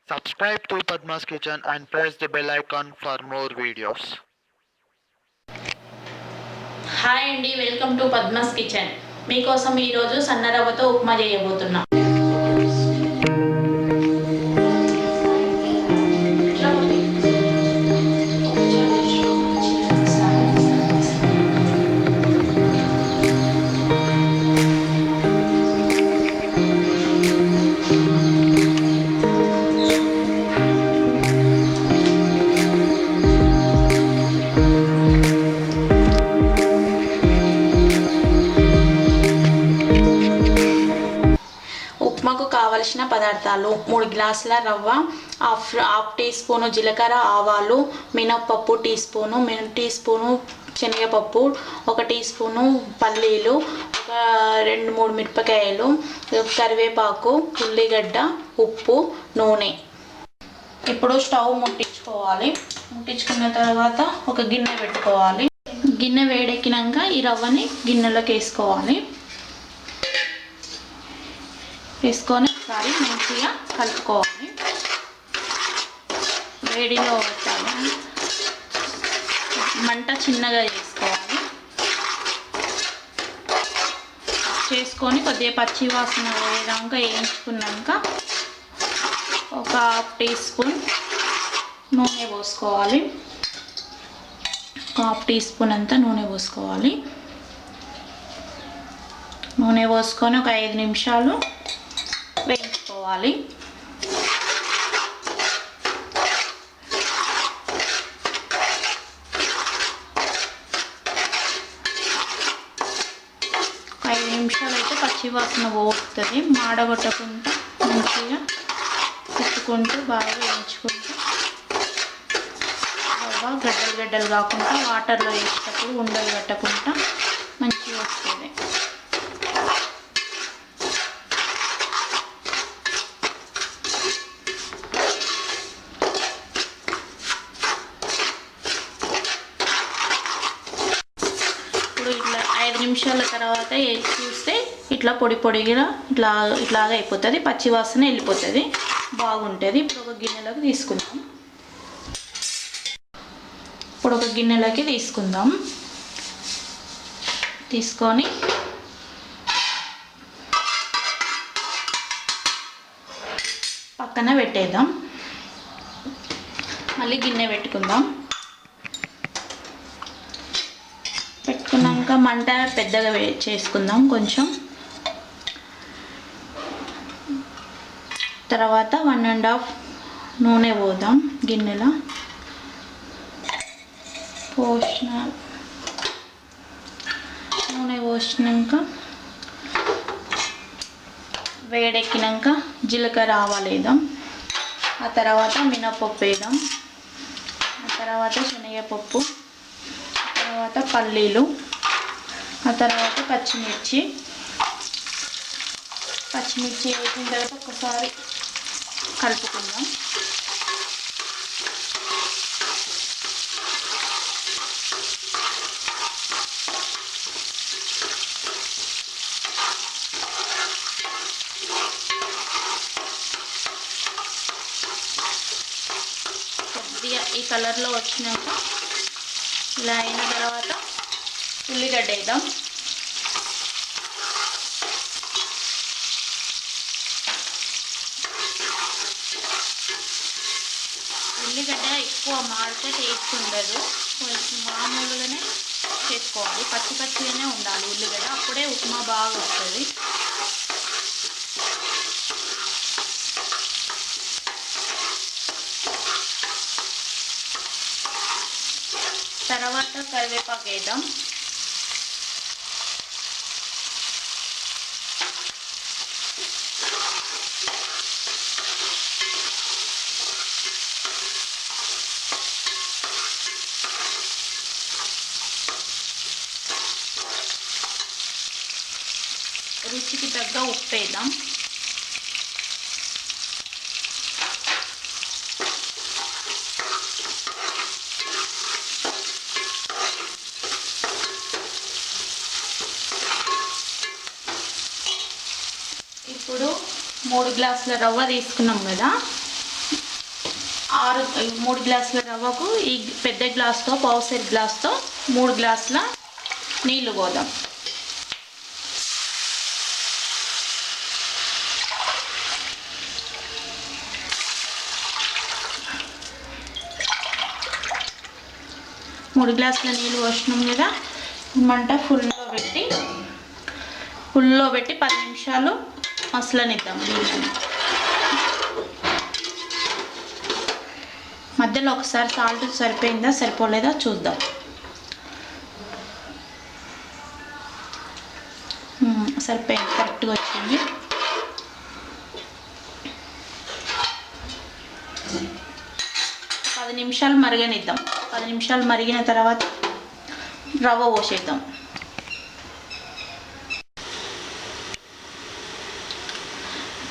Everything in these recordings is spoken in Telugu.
Subscribe to Padma's Kitchen and press the bell icon for more videos. Hi అండి, వెల్కమ్ టు పద్మాస్ కిచెన్. మీకోసం ఈరోజు సన్న రవ్వతో ఉప్మా చేయబోతున్నా. ఉప్మాకు కావలసిన పదార్థాలు: 3 గ్లాసుల రవ్వ, హాఫ్ టీ స్పూను జీలకర్ర, ఆవాలు, మినప్పప్పు టీ స్పూను శనగపప్పు, 1 టీ స్పూను పల్లీలు, 2-3 మిరపకాయలు, కరివేపాకు, ఉల్లిగడ్డ, ఉప్పు, నూనె. ఇప్పుడు స్టవ్ ముట్టించుకోవాలి. ముట్టించుకున్న తర్వాత ఒక గిన్నె పెట్టుకోవాలి. గిన్నె వేడెక్కినాక ఈ రవ్వని గిన్నెలోకి వేసుకొని ఒకసారి మంచిగా కలుపుకోవాలి. వేడిలో పెట్టాలి, మంట చిన్నగా చేసుకొని కొద్దిగా పచ్చి వాసన వేయడానికి వేయించుకున్నాక ఒక హాఫ్ టీ స్పూన్ నూనె పోసుకోవాలి. హాఫ్ టీ స్పూన్ అంతా నూనె పోసుకోవాలి. నూనె పోసుకొని ఒక 5 నిమిషాలు వేయించుకోవాలి. ఒక 5 నిమిషాలు అయితే పచ్చి వాసన పోతుంది. మాడగొట్టకుండా మంచిగా తిప్పుకుంటూ బాగా వేయించుకుంటూ రవ్వ గడ్డలు కాకుండా వాటర్లో వేసేటప్పుడు ఉండలు కట్టకుండా మంచిగా వస్తుంది. ఇట్లా 5 నిమిషాల తర్వాత చూస్తే ఇట్లా పొడిగా ఇట్లాగా అయిపోతుంది. పచ్చి వాసన వెళ్ళిపోతుంది, బాగుంటుంది. ఇప్పుడు ఒక గిన్నెలోకి తీసుకుందాం. తీసుకొని పక్కన పెట్టేద్దాం. మళ్ళీ గిన్నె పెట్టుకున్నాక మంట పెద్దగా చేసుకుందాం కొంచెం. తర్వాత 1.5 నూనె పోద్దాం గిన్నెలో. నూనె పోసినాక వేడెక్కినాక జీలకర్ర ఆవాలు వేద్దాం. ఆ తర్వాత మినప్పప్పు వేద్దాం. ఆ తర్వాత శనగపప్పు, ఆ తర్వాత పల్లీలు, ఆ తర్వాత పచ్చిమిర్చి వేసిన తర్వాత ఒకసారి కలుపుకుందాం. కొద్దిగా ఈ కలర్లో వచ్చినాక ఇలా అయిన తర్వాత ఉల్లిగడ్డ వేద్దాం. ఉల్లిగడ్డ ఎక్కువ మాడితే టేస్ట్ ఉండదు, కొంచెం మామూలుగానే చేసుకోవాలి. పచ్చిగానే ఉండాలి ఉల్లిగడ్డ, అప్పుడే ఉప్మా బాగా వస్తుంది. తర్వాత కరివేపాకు వేద్దాం. రుచికి తగ్గ ఉప్పు వేద్దాం. ఇప్పుడు 3 గ్లాసుల రవ్వ తీసుకున్నాం కదా, 3 గ్లాసుల రవ్వకు ఈ పెద్ద గ్లాస్తో పావుసేరు గ్లాస్తో 3 గ్లాసుల నీళ్లు పోద్దాం. మూడు గ్లాసుల నీళ్ళు పోసినాం కదా. మంట ఫుల్లో పెట్టి 10 నిమిషాలు మసలనిద్దాం. మధ్యలో ఒకసారి సాల్ట్ సరిపోయిందా సరిపోలేదా చూద్దాం. సరిపోయింది, కరెక్ట్గా వచ్చింది. పది నిమిషాలు మరగనిద్దాం. 10 నిమిషాలు మరిగిన తర్వాత రవ్వ పోసేద్దాం.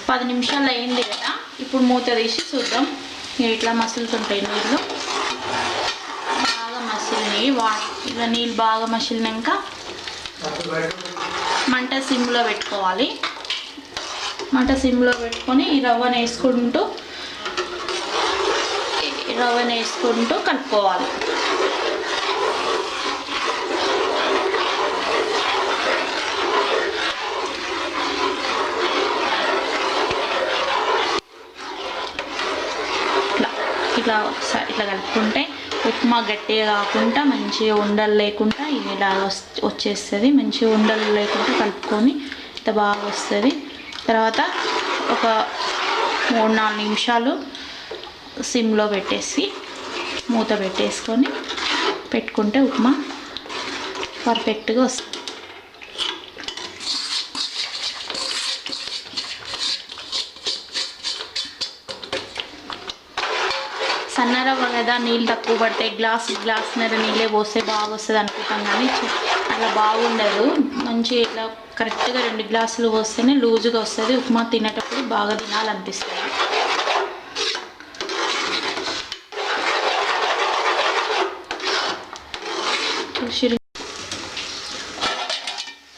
పది నిమిషాలు అయింది కదా. ఇప్పుడు మూత తీసి చూద్దాం. ఇట్లా మసులుతుంటాయి నీళ్ళు, బాగా మసిలినాయి. ఇలా నీళ్ళు బాగా మసిలినాక మంట సిమ్లో పెట్టుకోవాలి. మంట సిమ్లో పెట్టుకొని ఈ రవ్వను వేసుకుంటూ కలుపుకోవాలి. ఇట్లా కలుపుకుంటే ఉప్మా గట్టిగా కాకుండా మంచిగా ఉండలు లేకుండా ఇలా వచ్చేస్తుంది. మంచిగా ఉండలు లేకుండా కలుపుకొని ఇంత బాగా వస్తుంది. తర్వాత ఒక 3-4 నిమిషాలు సిమ్లో పెట్టేసి మూత పెట్టేసుకొని పెట్టుకుంటే ఉప్మా పర్ఫెక్ట్గా వస్తుంది. సన్న రవ్వ కదా, నీళ్ళు తక్కువ పడతాయి. గ్లాసున్నర నీళ్ళే పోస్తే బాగా వస్తుంది అనుకుంటాం, కానీ అలా బాగుండదు. మంచి ఇట్లా కరెక్ట్గా 2 గ్లాసులు పోస్తేనే లూజుగా వస్తుంది. ఉప్మా తినేటప్పుడు బాగా తినాలనిపిస్తుంది.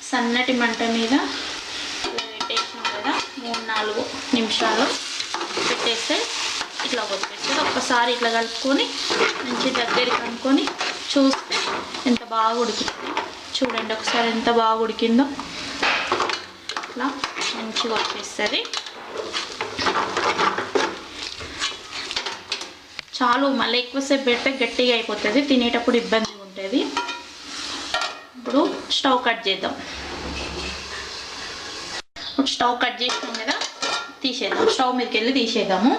సన్నటి మంట మీద పెట్టేసాం కదా. 3-4 నిమిషాలు పెట్టేస్తే ఇట్లా వచ్చేస్తుంది. ఒక్కసారి ఇట్లా కలుపుకొని మంచి దగ్గరికి అనుకొని చూస్తే ఎంత బాగా ఉడికింది చూడండి. ఒకసారి ఎంత బాగా ఉడికిందో ఇట్లా మంచిగా వచ్చేస్తుంది. చాలు, మళ్ళీ ఎక్కువసేపు పెడితే గట్టిగా అయిపోతుంది, తినేటప్పుడు ఇబ్బందిగా ఉంటుంది. ఇప్పుడు స్టవ్ కట్ చేద్దాం. ఇప్పుడు స్టవ్ కట్ చేసినాం కదా, తీసేద్దాం. స్టవ్ మీదకి వెళ్ళి తీసేద్దాము.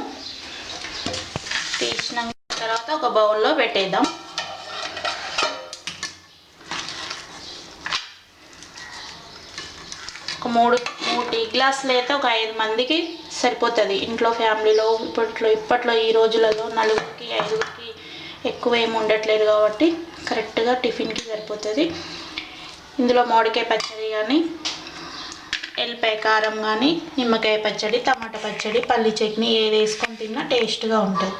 తీసిన తర్వాత ఒక బౌల్లో పెట్టేద్దాం. ఒక 3 టీ గ్లాసులు అయితే ఒక 5 మందికి సరిపోతుంది. ఇంట్లో ఫ్యామిలీలో ఇప్పట్లో ఈ రోజులలో 4కి 5కి ఎక్కువ ఏమి ఉండట్లేదు కాబట్టి కరెక్ట్గా టిఫిన్కి సరిపోతుంది. ఇందులో మామిడికాయ పచ్చడి కానీ, ఎల్లిపాయ కారం కానీ, నిమ్మకాయ పచ్చడి, టమాటా పచ్చడి, పల్లి చట్నీ ఏది వేసుకొని తిన్నా టేస్ట్గా ఉంటుంది.